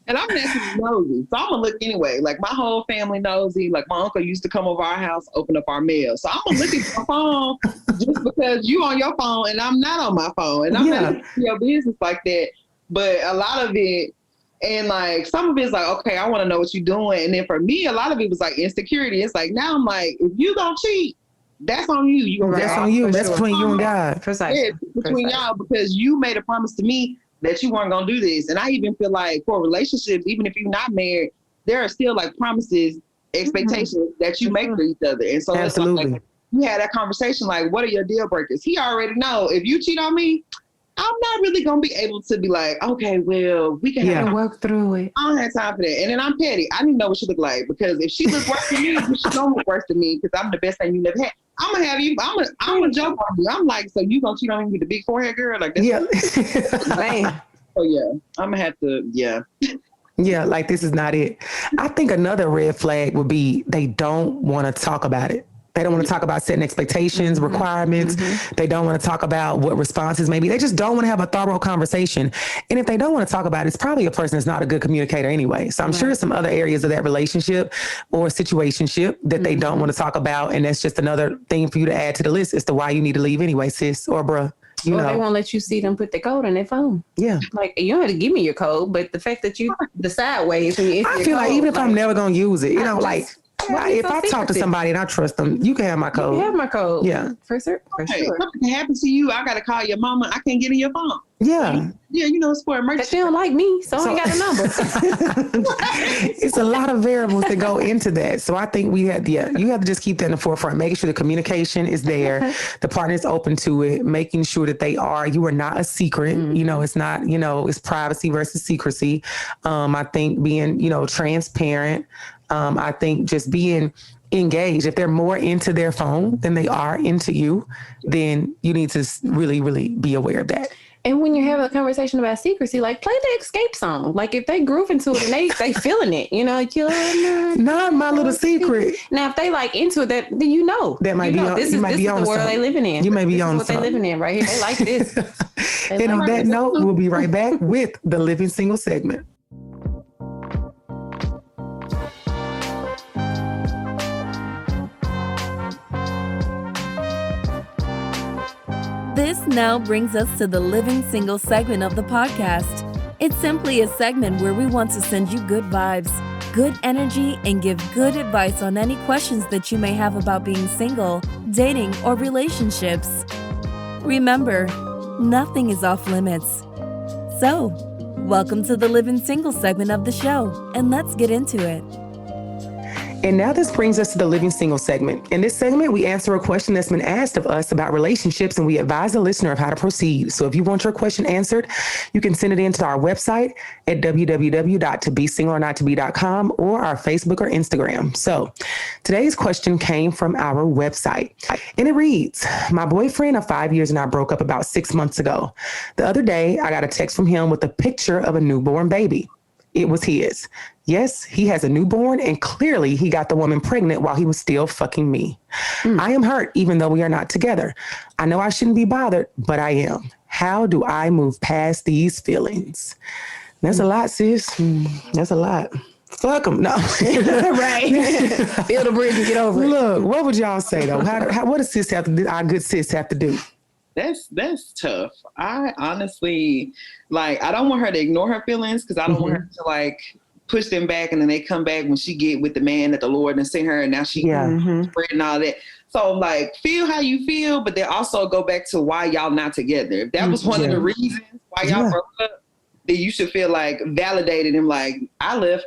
And I'm naturally nosy, so I'm gonna look anyway. Like my whole family nosy. Like my uncle used to come over our house, open up our mail. So I'm gonna look at your phone just because you on your phone and I'm not on my phone, and I'm not in your business like that. But a lot of it, and like some of it's like, okay, I want to know what you're doing. And then for me, a lot of it was like insecurity. It's like now I'm like, if you gonna cheat, that's on you. That's on you. That's between you and God. Precisely. Yeah, between y'all, because you made a promise to me that you weren't going to do this. And I even feel like for relationships, even if you're not married, there are still like promises, expectations that you make for each other. And so it's like you had that conversation, like, what are your deal breakers? He already know if you cheat on me, I'm not really going to be able to be like, okay, well, we can work through it. I don't have time for that. And then I'm petty. I didn't know what she looked like, because if she looked worse than me, she don't look worse than me, because I'm the best thing you never had. I'm gonna have you. I'm gonna joke on you. I'm like, so you gonna cheat on me with the big forehead girl? Like that's man. So yeah, I'm gonna have to. Yeah, like this is not it. I think another red flag would be they don't want to talk about it. They don't want to talk about setting expectations, requirements. They don't want to talk about what responses maybe. They just don't want to have a thorough conversation. And if they don't want to talk about it, it's probably a person that's not a good communicator anyway. So I'm sure some other areas of that relationship or situationship that they don't want to talk about. And that's just another thing for you to add to the list as to why you need to leave anyway, sis or bruh. You know. They won't let you see them put the code on their phone. Yeah. Like, you don't have to give me your code, but the fact that you the sideways when you I feel like even if I'm never going to use it, you know, like, if I talk to somebody and I trust them, you can have my code. You have my code. Yeah. For sure. Hey, something can happen to you. I got to call your mama. I can't get in your phone. Yeah. Yeah, you know, it's for But emergency. she don't like me, so I ain't got a number. It's a lot of variables that go into that. So I think you have to just keep that in the forefront, making sure the communication is there, the partner is open to it, making sure that you are not a secret. You know, it's not, it's privacy versus secrecy. I think being, transparent. I think just being engaged. If they're more into their phone than they are into you, then you need to really, really be aware of that. And when you're having a conversation about secrecy, like play the Escape song. Like if they grooving to it and they feeling it, like you're not my little secret. Now, if they like into it, then you know that might be on. This is the world they living in. You may be on what they living in right here. They like this. And on that note, we'll be right back with the Living Single segment. This now brings us to the Living Single segment of the podcast. It's simply a segment where we want to send you good vibes, good energy, and give good advice on any questions that you may have about being single, dating, or relationships. Remember, nothing is off limits. So, welcome to the Living Single segment of the show, and let's get into it. And now this brings us to the Living Single segment. In this segment, we answer a question that's been asked of us about relationships, and we advise the listener of how to proceed. So if you want your question answered, you can send it in to our website at www.tobesingleornottobe.com or our Facebook or Instagram. So today's question came from our website, and it reads, my boyfriend of 5 years and I broke up about 6 months ago. The other day, I got a text from him with a picture of a newborn baby. It was his. Yes, he has a newborn, and clearly he got the woman pregnant while he was still fucking me. I am hurt, even though we are not together. I know I shouldn't be bothered, but I am. How do I move past these feelings? That's a lot, sis. That's a lot. Fuck them. No. Right. Build a bridge and get over it. Look, what would y'all say, though? What does sis have to do? Our good sis have to do? That's tough. I honestly, I don't want her to ignore her feelings because I don't want her to push them back, and then they come back when she get with the man that the Lord and sent her, and now she spreading all that. So feel how you feel, but then also go back to why y'all not together. If that was one of the reasons why y'all broke up, then you should feel validated and I left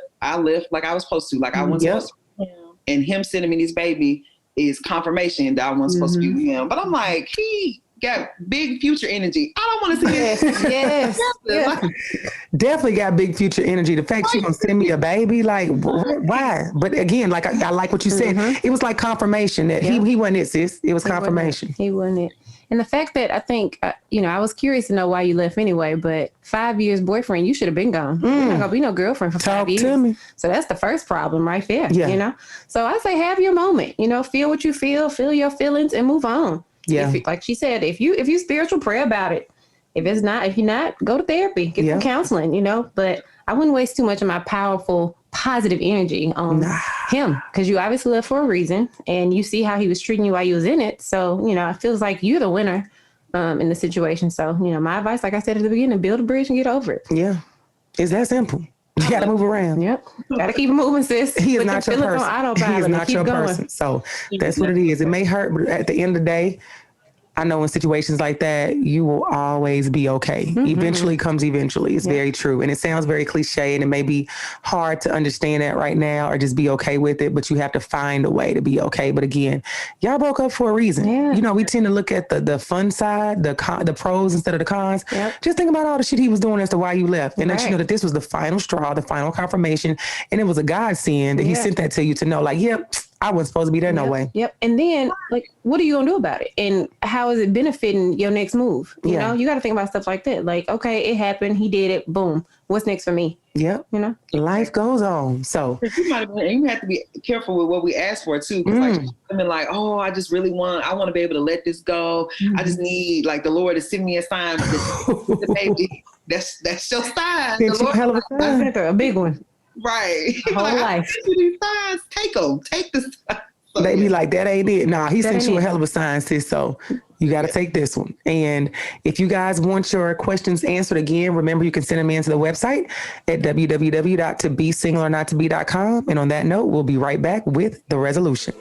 like I was supposed to, I wasn't supposed to. And him sending me this baby is confirmation that I wasn't supposed to be with him. But I'm he got big future energy. I don't want to see this. Yes. Definitely got big future energy. The fact she gonna send me a baby, why? But again, I like what you said. It was confirmation that he wasn't it, sis. It was confirmation. He wasn't it. And the fact that I think, I was curious to know why you left anyway, but 5 years boyfriend, you should have been gone. You're not going to be no girlfriend for 5 years. To me. So that's the first problem right there, So I say have your moment, feel what you feel your feelings and move on. Yeah. Like she said, if you spiritual, pray about it. If you're not, go to therapy, get some counseling, but I wouldn't waste too much of my powerful, positive energy on him, because you obviously left for a reason and you see how he was treating you while you was in it. So, it feels like you're the winner in the situation. So, my advice, like I said at the beginning, build a bridge and get over it. Yeah. It's that simple. You got to move around. Yep. Got to keep moving, sis. He is not your person. He is not your person. So that's what it is. It may hurt, but at the end of the day, I know in situations like that, you will always be okay. Eventually comes eventually. It's very true. And it sounds very cliche, and it may be hard to understand that right now or just be okay with it, but you have to find a way to be okay. But again, y'all broke up for a reason. Yeah. We tend to look at the fun side, the pros instead of the cons. Yep. Just think about all the shit he was doing as to why you left. And let you know that this was the final straw, the final confirmation. And it was a godsend that he sent that to you to know, I wasn't supposed to be there no way. Yep. And then, like, what are you going to do about it? And how is it benefiting your next move? You know, you got to think about stuff like that. Like, okay, it happened. He did it. Boom. What's next for me? Yep. You know, life goes on. So you have to be careful with what we ask for too. Cause like, I mean, like, oh, I want to be able to let this go. I just need like the Lord to send me a sign. The baby. That's your sign. The Lord, hell of a sign. A big one. Right. Whole life. These signs, take them. Take the signs. So, they be like, that ain't it. Nah, he sent you a hell of a sign, sis. So you got to take this one. And if you guys want your questions answered again, remember you can send them in to the website at www.tobesingleornottobe.com. And on that note, we'll be right back with the resolution.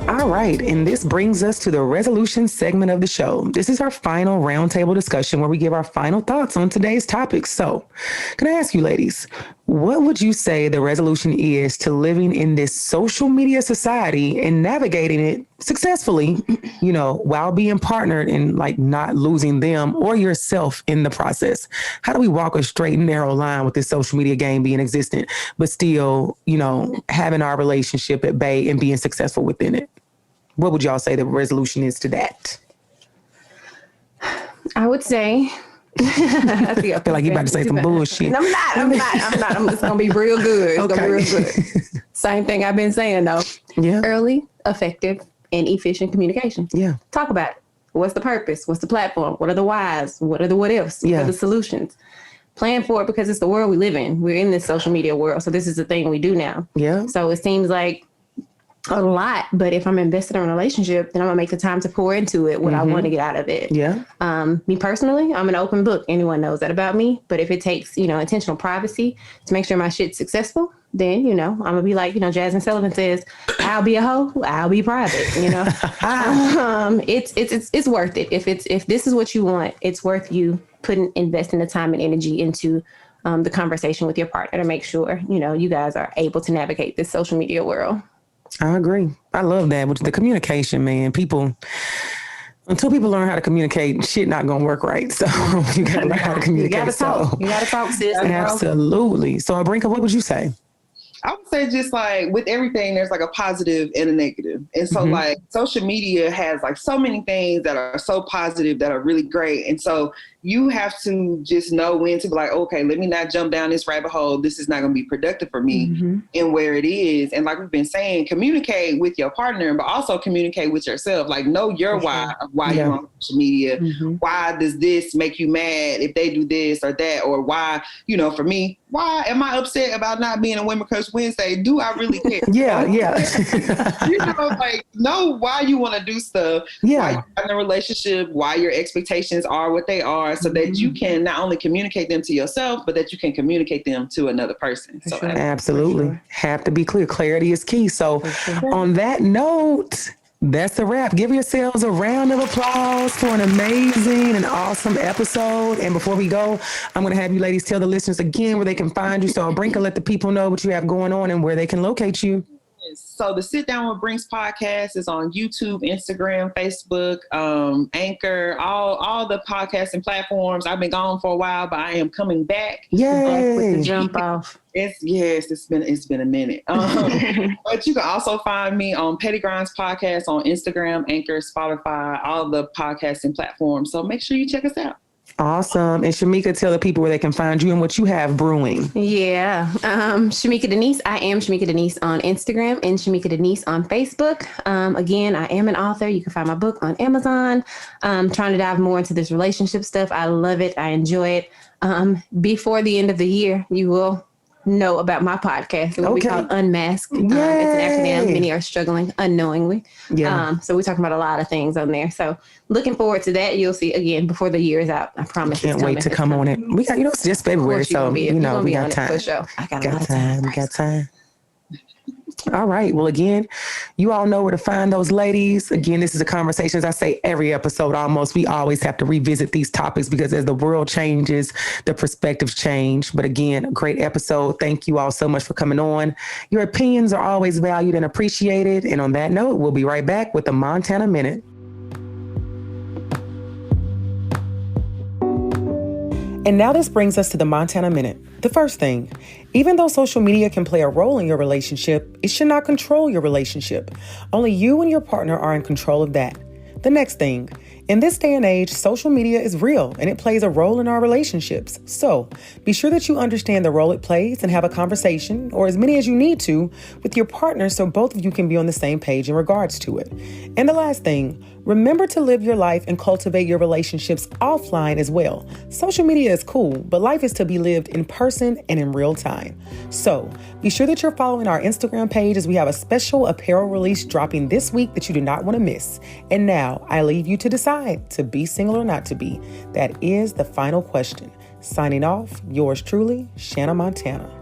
All right, and this brings us to the resolution segment of the show. This is our final roundtable discussion where we give our final thoughts on today's topic. So, can I ask you, ladies, what would you say the resolution is to living in this social media society and navigating it successfully, you know, while being partnered and like not losing them or yourself in the process? How do we walk a straight and narrow line with this social media game being existent, but still, you know, having our relationship at bay and being successful within it? What would y'all say the resolution is to that? I would say, I feel like you're about to say some bullshit. I'm not. I'm just going to be real good. It's going to be real good. Same thing I've been saying though. Yeah. Early, effective, and efficient communication. Yeah. Talk about it. What's the purpose? What's the platform? What are the whys? What are the what ifs? What are the solutions? Plan for it because it's the world we live in. We're in this social media world. So this is the thing we do now. Yeah. So it seems like a lot, but if I'm invested in a relationship, then I'm gonna make the time to pour into it what I want to get out of it. Yeah. Me personally, I'm an open book. Anyone knows that about me. But if it takes, you know, intentional privacy to make sure my shit's successful, then, you know, I'm gonna be like, you know, Jasmine Sullivan says, I'll be a hoe, I'll be private, you know. It's worth it. If this is what you want, it's worth you investing the time and energy into the conversation with your partner to make sure, you know, you guys are able to navigate this social media world. I agree. I love that. With the communication, man, until people learn how to communicate, shit not going to work right. So you got to learn how to communicate. You got to talk. You got to talk, sis. Absolutely. So Abrinka, what would you say? I would say just like with everything, there's like a positive and a negative. And so like social media has like so many things that are so positive that are really great. And so you have to just know when to be like, okay, let me not jump down this rabbit hole. This is not going to be productive for me and where it is. And like we've been saying, communicate with your partner, but also communicate with yourself. Like know your why you're on social media. Why does this make you mad if they do this or that? Or why, you know, for me, why am I upset about not being a Women Crush Wednesday? Do I really care? Yeah. You know, like know why you want to do stuff. Yeah. Why you're in a relationship, why your expectations are what they are, so that you can not only communicate them to yourself, but that you can communicate them to another person. So absolutely. Have to be clear. Clarity is key. So on that note, that's a wrap. Give yourselves a round of applause for an amazing and awesome episode. And before we go, I'm going to have you ladies tell the listeners again where they can find you. So Abrinka, let the people know what you have going on and where they can locate you. So the Sit Down with Brinks podcast is on YouTube, Instagram, Facebook, Anchor, all the podcasting platforms. I've been gone for a while, but I am coming back. Yay! With the jump off. It's been a minute. But you can also find me on Petty Grinds podcast on Instagram, Anchor, Spotify, all the podcasting platforms. So make sure you check us out. Awesome. And Shamika, tell the people where they can find you and what you have brewing. Yeah. Shamika Denise. I am Shamika Denise on Instagram and Shamika Denise on Facebook. Again, I am an author. You can find my book on Amazon. Trying to dive more into this relationship stuff. I love it. I enjoy it. Before the end of the year, you will know about my podcast. It will be called Unmasked. It's an acronym. Many are struggling unknowingly. Yeah. So we're talking about a lot of things on there. So looking forward to that. You'll see again before the year is out. I promise. Can't wait to come on it. We got, it's just February, so we got time. For sure. I got a lot of time. We got time. All right. Well, again, you all know where to find those ladies. Again, this is a conversation. As I say, every episode almost, we always have to revisit these topics because as the world changes, the perspectives change. But again, great episode. Thank you all so much for coming on. Your opinions are always valued and appreciated. And on that note, we'll be right back with the Montana Minute. And now this brings us to the Montana Minute. The first thing, even though social media can play a role in your relationship, it should not control your relationship. Only you and your partner are in control of that. The next thing, in this day and age, social media is real and it plays a role in our relationships. So be sure that you understand the role it plays and have a conversation, or as many as you need to, with your partner so both of you can be on the same page in regards to it. And the last thing, remember to live your life and cultivate your relationships offline as well. Social media is cool, but life is to be lived in person and in real time. So be sure that you're following our Instagram page, as we have a special apparel release dropping this week that you do not want to miss. And now I leave you to decide to be single or not to be. That is the final question. Signing off, yours truly, Shanna Montana.